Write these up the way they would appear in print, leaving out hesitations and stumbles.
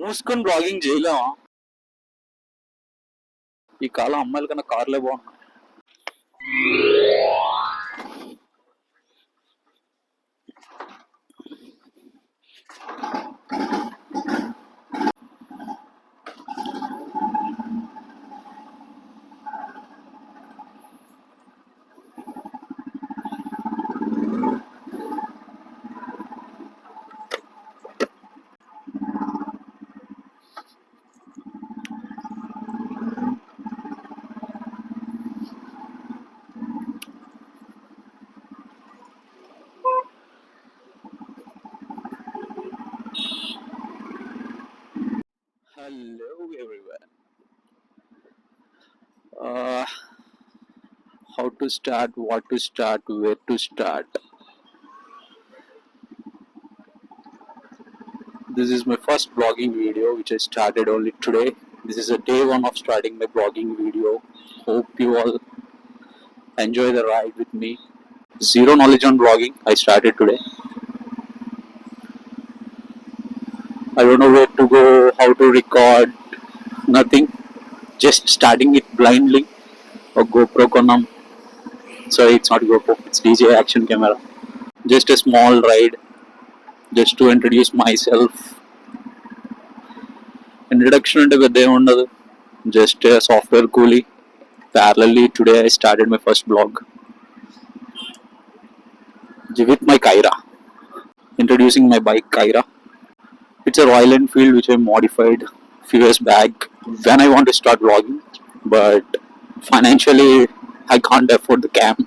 మూసుకొని బ్లాగింగ్ చేయలేమా? ఈ కాలం అమ్మాయిల కన్నా కార్లే బాగున్నాయి. Hello everyone. Uh, how to start, what to start, where to start. This is my first blogging video which I started only today. This is a day one of starting my blogging video. Hope you all enjoy the ride with me. Zero knowledge on blogging. I started today. I don't know where to go, how to record, nothing. Just starting it blindly. A GoPro konam. Sorry, it's not GoPro. It's DJI Action camera. Just a small ride. Just to introduce myself. Introduction into పెద్ద ఏమి ఉండదు. Just a software coolie. Parallelly, today I started my first blog with my Kyra. Introducing my bike Kyra. It's a Royal Enfield which I modified a few years back when I want to start vlogging, but financially I can't afford the cam.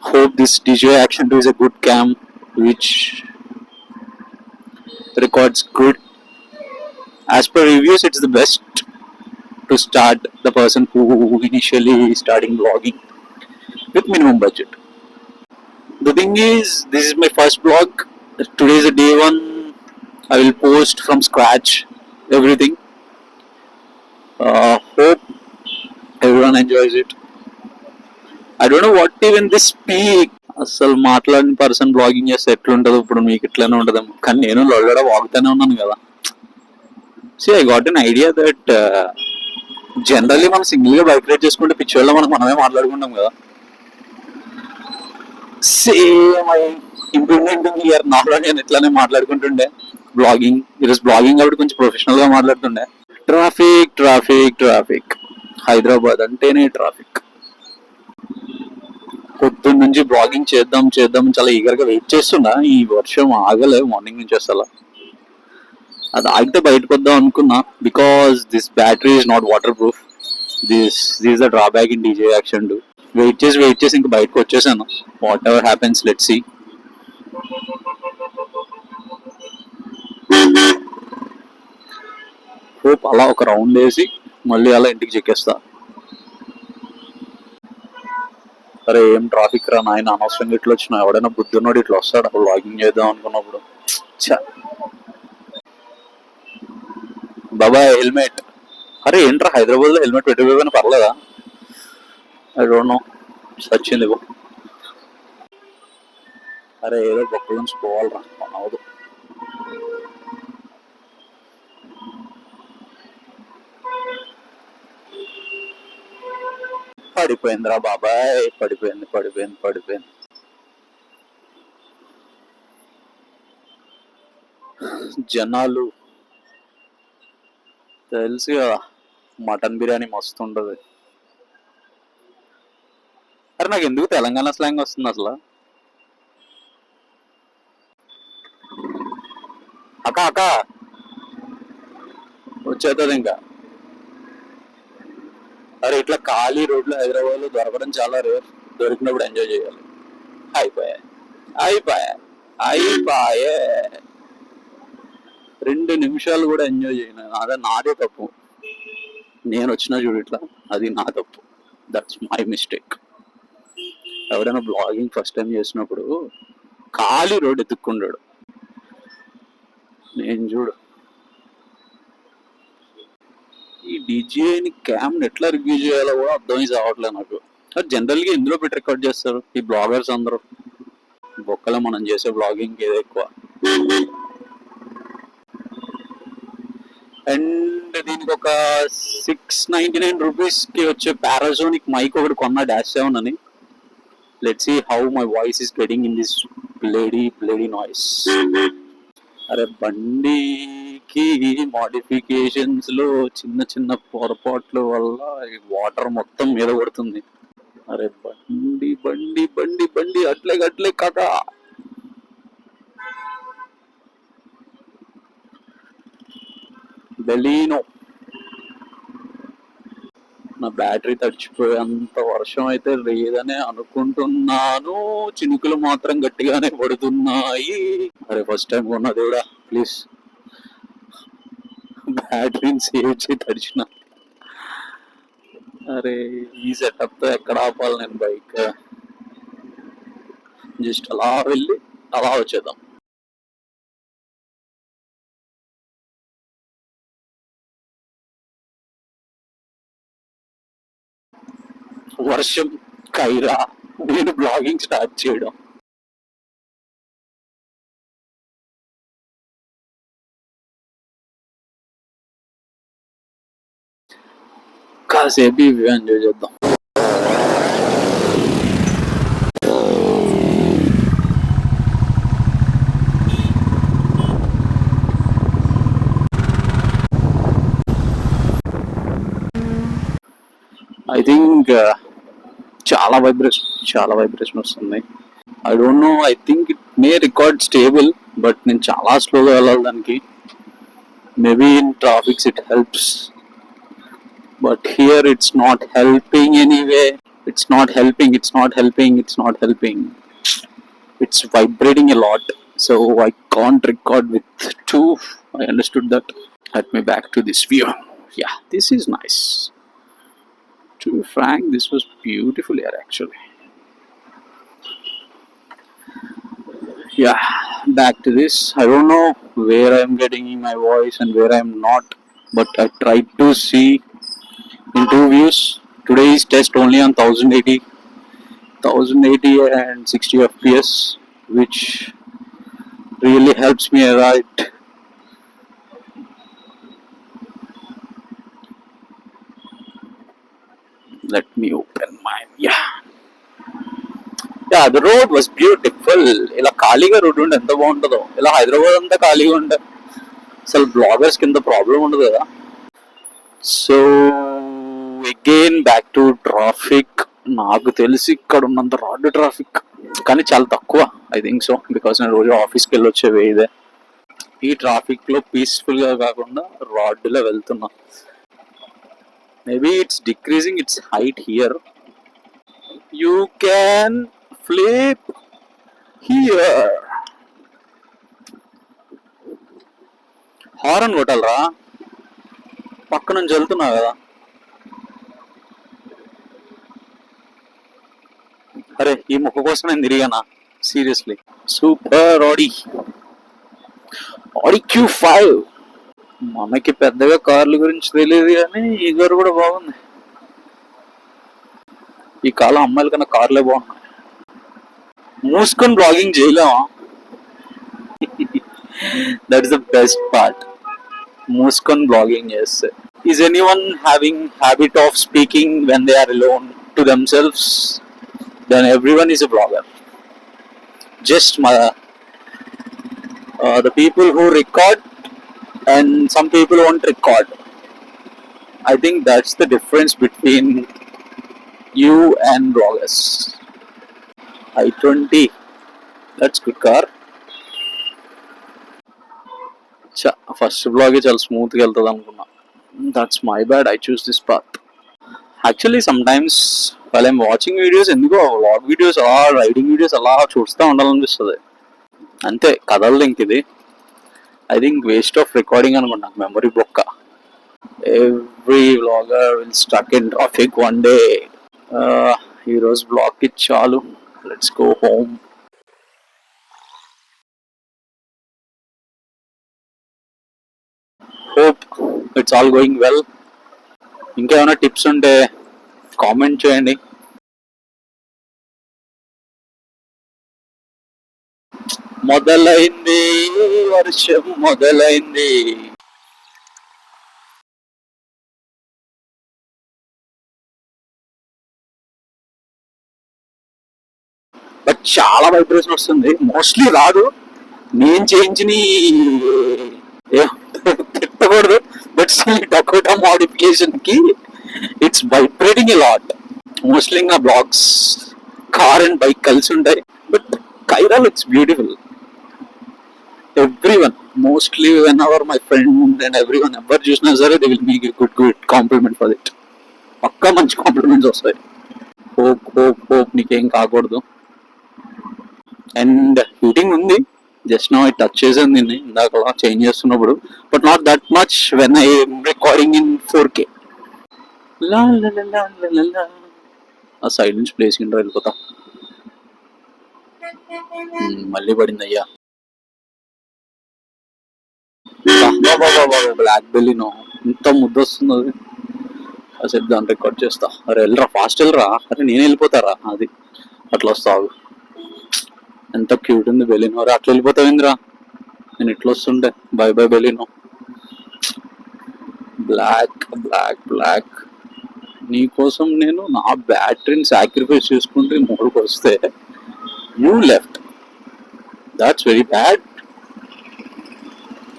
Hope this DJI Action 2 is a good cam which records good. As per reviews, it's the best to start the person who initially starting vlogging with minimum budget. The thing is, this is my first vlog. Today is a day one. I will post from scratch everything. Hope everyone enjoys it. I don't know what even this speak. అసలు మాట్లాడిన person blogging చేస్తే ఎట్లుంటుందో ఇప్పుడు మీకు ఇట్లానే ఉంటుందేమో, కానీ నేను లొల్లడా వాగుతూనే ఉన్నాను కదా. See I got an idea that generally మనం సింగిల్గా బైక్ రైడ్ చేసుకుంటే పిచ్చోళ్ళ మనమే మాట్లాడుకుంటాం కదా. సేమ్ ఇంప్రూవ్మెంట్ ఉంది ఇయర్ నాలో నేను ఇట్లానే మాట్లాడుకుంటుండే బ్లాగింగ్. ఈరోజు బ్లాగింగ్ కాబట్టి కొంచెం ప్రొఫెషనల్గా మాట్లాడుతుండే. ట్రాఫిక్ ట్రాఫిక్ ట్రాఫిక్, హైదరాబాద్ అంటేనే ట్రాఫిక్. పొద్దున్న నుంచి బ్లాగింగ్ చేద్దాం చాలా ఈగర్గా వెయిట్ చేస్తున్నా. ఈ వర్షం ఆగలే మార్నింగ్ నుంచి అసలు. అది ఆగితే బయటకు వద్దాం అనుకున్నా, because this battery is not waterproof. This the drawback in DJ action 2. Wait చేసి ఇంకా బయటకు వచ్చేసాను. Whatever happens, let's see. Hope అలా ఒక రౌండ్ వేసి మళ్ళీ అలా ఇంటికి చెక్కేస్తా. అరే ఏం ట్రాఫిక్ రా నాయన, అనవసరంగా ఇట్లా వచ్చినా. ఎవడైనా బుద్ధున్నోడు ఇట్లా వస్తాడు అప్పుడు లాగింగ్ చేద్దాం అనుకున్నప్పుడు. బాబాయ్ హెల్మెట్. అరే ఏంట్రా హైదరాబాద్ లో హెల్మెట్ పెట్టిపోయినా పర్లేదా? ఐ డోంట్ నో, సచ్చింది. అరే ఏదో బొక్కల నుంచి పోవాలరా, అవదు. పడిపోయిందిరా బాబాయ్, పడిపోయింది. జనాలు తెలుసు కదా, మటన్ బిర్యానీ మస్తు ఉంటుంది. అరే నాకు ఎందుకు తెలంగాణ స్లాంగ్ వస్తుంది అసలు. అక్క వచ్చేస్తుంది ఇంకా. అరే ఇట్లా ఖాళీ రోడ్లు హైదరాబాద్ లో దొరకడం చాలా రేర్. దొరికినప్పుడు ఎంజాయ్ చేయాలి. అయిపోయా 2 నిమిషాలు కూడా ఎంజాయ్ చేయను. అదే నాదే తప్పు. నేను వచ్చినా చూడు ఇట్లా, అది నా తప్పు. That's my mistake. ఎవడైనా బ్లాగింగ్ ఫస్ట్ టైం చేసినప్పుడు ఖాళీ రోడ్ ఎత్తుక్కుంటాడు. నేను చూడు ఈ డీజేని క్యామ్ ఎట్లా రివ్యూ చేయాలో కూడా అర్థమై కావట్లేదు నాకు. జనరల్గా ఎందులో పెట్టి రికార్డ్ చేస్తారు ఈ బ్లాగర్స్ అందరూ? బొక్కలో మనం చేసే బ్లాగింగ్ ఏదో ఎక్కువ. అండ్ దీనికి ఒక 699 రూపీస్కి వచ్చే పారాసోనిక్ మైక్ ఒకటి కొన్నా -7 అని. Let's see how my voice is getting in this bloody noise. అరే బండికి మోడిఫికేషన్స్ లో చిన్న చిన్న పొరపాట్ల వల్ల వాటర్ మొత్తం మీద పడుతుంది. అరే బండి బండి బండి బండి అట్లే అట్లే కదా. బెలీనో నా బ్యాటరీ తడిచిపోయేంత వర్షం అయితే లేదనే అనుకుంటున్నాను. చినుకులు మాత్రం గట్టిగానే పడుతున్నాయి. అరే ఫస్ట్ టైం కొన్నా దేవుడా, ప్లీజ్ బ్యాటరీని సేవ్ చేసి తడిచిన. అరే ఈ సెటప్ తో ఎక్కడ ఆపాలి నేను బైక్? జస్ట్ అలా వెళ్ళి అలా వచ్చేద్దాం. వర్షం, కైరా, నేను బ్లాగింగ్ స్టార్ట్ చేయడం. కాసేపు ఇవి ఎంజాయ్ చేద్దాం. ఐ థింక్ చాలా వైబ్రేషన్ వస్తుంది. I don't know, I think it may record stable, but నేను చాలా స్లోగా వెళ్ళాలి దానికి. Maybe in traffics it helps, but here it's not helping anyway. It's not helping. It's vibrating a lot, so I can't record with two. I understood that. Let me back to this view. Yeah, this is nice. To be frank, this was beautiful here actually. Yeah, back to this. I don't know where I'm getting my voice and where I'm not, but I tried to see in two views. Today's test only on 1080 and 60 fps, which really helps me a lot. Let me open mine. Yeah, the road was beautiful. ఇలా ఖాళీగా road ఉంటే ఎంత బాగుంటుందో. ఇలా హైదరాబాద్ అంతా ఖాళీగా ఉంటే అసలు బ్లాగర్స్ కింద ప్రాబ్లం ఉండదు కదా. So again back to traffic. నాకు తెలిసి ఇక్కడ ఉన్నంత రోడ్డు ట్రాఫిక్ కానీ చాలా తక్కువ. ఐ థింక్ సో, బికాస్ నేను రోజు ఆఫీస్కి వెళ్ళి వచ్చేవే ఇదే. ఈ ట్రాఫిక్ లో పీస్ఫుల్ గా కాకుండా రోడ్డులో వెళ్తున్నా. Maybe it's decreasing its height here. You can flip here. Horn కొట్టాలరా, పక్క నుంచి వెళ్తున్నా కదా. అరే ఈ ముక్క కోసం నేను తిరిగానా? సీరియస్లీ. సూపర్ ఆడి Q5. మనకి పెద్దగా కార్ల గురించి తెలియదు కానీ ఈ కారు కూడా బాగుంది. ఈ కాలం అమ్మాయిల కన్నా కార్లే బాగున్నాయి. మూసుకొని బ్లాగింగ్ చేయలేమా? That is the best part. మూసుకొని బ్లాగింగ్ చేస్తే. Is anyone having habit of speaking when they are alone to themselves? Then everyone is a blogger. Just the people who record and some people won't record. I think that's the difference between you and bloggers. I-20, that's good car. First బ్లాగే చాలా స్మూత్గా వెళ్తుంది అనుకున్నా. That's my bad. I choose this path. Actually sometimes while I'm watching videos, ఎందుకో vlog videos అలా riding videos అలా చూస్తూ ఉండాలనిపిస్తుంది. అంతే కదలదు ఇంక ఇది. I think waste of recording అనుకున్నా, మెమరీ బొక్క. Every vlogger will stuck in traffic one day. ఈరోజు బ్లాగ్ కి చాలు. Let's go home. Hope it's all going well. ఇంకేమైనా టిప్స్ ఉంటే కామెంట్ చేయండి. మొదలైంది వర్షం మొదలైంది. చాలా వైబ్రేషన్ వస్తుంది. మోస్ట్లీ రాదు, నేను చేయించిన తిట్టకూడదు, బట్ స్టిల్ డకోటా మోడిఫికేషన్ కి it's vibrating a lot. Mostly నా బ్లాగ్స్ కార్ అండ్ బైక్ కలిసి ఉంటాయి, బట్ కైరా looks beautiful. Everyone, mostly whenever my friend and everyone ever చూసినా సరే they will make a good compliment for it. పక్కా మంచి compliments వస్తాయి. Hope నీకేం కాకూడదు. అండ్ హీటింగ్ ఉంది, జస్ట్ నో టచ్ చేసాను దీన్ని ఇందాక చేంజ్ చేస్తున్నప్పుడు, but not that much when I recording in 4K. లా లా లా లా లా లా. ఆ సైడ్ నుంచి ప్లేస్ కింద వెళ్ళిపోతా. మళ్ళీ పడింది అయ్యా. బ్లాక్ బెల్లీనో ఇంత ముద్ద వస్తుంది అది. అసలు దాన్ని రికార్డ్ చేస్తా. అరే వెళ్ళరా, ఫాస్ట్ వెళ్ళరా. అరే నేను వెళ్ళిపోతారా, అది అట్లా వస్తావు. ఎంత క్యూట్ ఉంది బెలినో. అరే అట్లా వెళ్ళిపోతావు ఇంద్రా, నేను ఇట్లా వస్తుండే. Bye bye Baleno. Black black black. నీకోసం నేను నా బ్యాటరీని సాక్రిఫైస్ చేసుకుంటే మూడుకు వస్తే you left. That's very bad.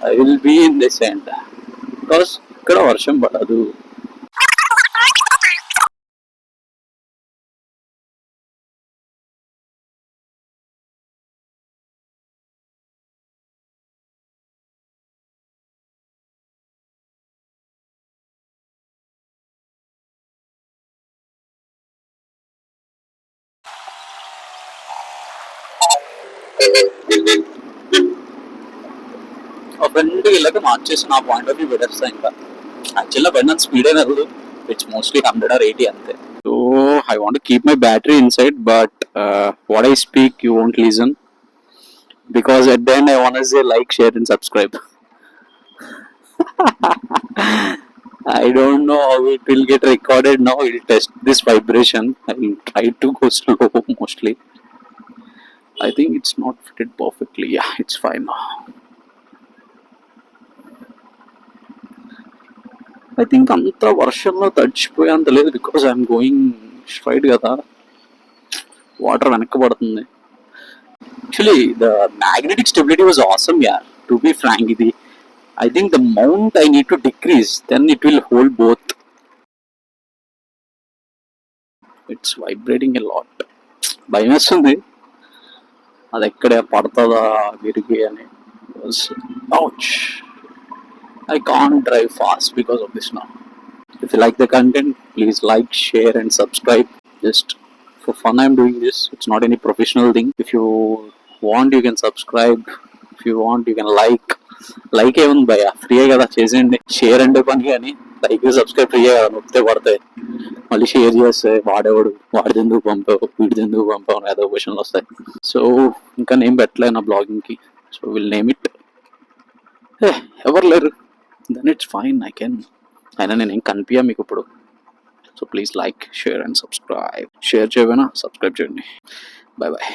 I will be in this end because ఇక్కడ వర్షం పడదు. బండి ఇలాగ మార్చేసి నా పాయింట్ ఆఫ్ వ్యూ పెట్టేస్తా. ఇంకా యాక్చువల్గా బండి అంత స్పీడ్ అయినా కూడా ఇట్స్ మోస్ట్లీ 100 or 80 అంతే. So I want keep my battery inside, but what I speak you won't listen because at the end I want to say like, share and subscribe. I don't know how it will get recorded now. I'll test this vibration. I will try to go slow mostly. I think it's not fitted perfectly. Yeah, it's fine now. I think అంత వర్షంలో తడిచిపోయేంత లేదు because I'm going straight కదా, water వెనక్కి పడుతుంది. Actually, the magnetic stability was awesome, yeah. To be frank, I think the mount I need to decrease, then it will hold both. It's vibrating a lot. భయం వేస్తుంది అది ఎక్కడే పడుతుందా విరిగి అని. Ouch. I can't drive fast because of this now. If you like the content, please like, share and subscribe. Just for fun I'm doing this. It's not any professional thing. If you want you can subscribe, if you want you can like ఏముంది భయ, ఫ్రీయే కదా చేసేయండి. Share అంటే పని, కానీ like subscribe ఫ్రీయే కదా, నొక్కితే పడతాయి. మళ్ళీ షేర్ చేస్తే వాడిది ఎందుకు పంపావు, వీడిది ఎందుకు పంపావు ఏదో క్వశ్చన్లు వస్తాయి. సో ఇంకా నేమ్ పెట్టలే నా బ్లాగింగ్కి, సో విల్ నేమ్ ఇట్. ఎవరు లేరు, then it's fine. I can. అయినా నేను ఏం కనిపించా మీకు ఇప్పుడు. So please like, share and subscribe. Share చేయమైనా సబ్స్క్రైబ్ చేయండి. Bye bye.